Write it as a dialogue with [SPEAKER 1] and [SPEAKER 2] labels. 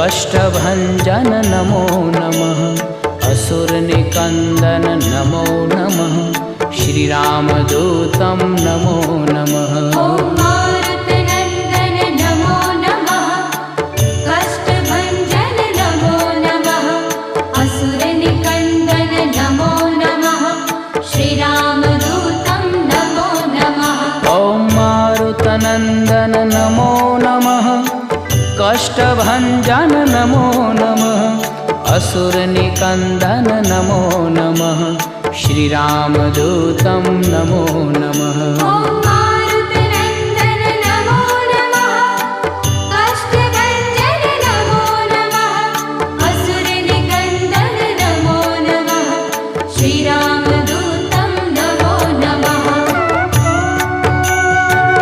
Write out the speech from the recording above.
[SPEAKER 1] कष्टभञ्जन नमो नमः। असुरनिकन्दन नमो नमः। श्रीरामदूतं नमो नमः।
[SPEAKER 2] ॐ मारुतनन्दन नमो नमः। कष्टभञ्जन नमो नमः। असुरनिकन्दन नमो नमः। श्रीरामदूतं नमो नमः।
[SPEAKER 1] ॐ मारुतनन्दन नमो नमः। कष्टभञ्जन नमो नमः। असुरनिकन्दन नमो नमः। श्रीरामदूतं नमो नमः।
[SPEAKER 2] ॐ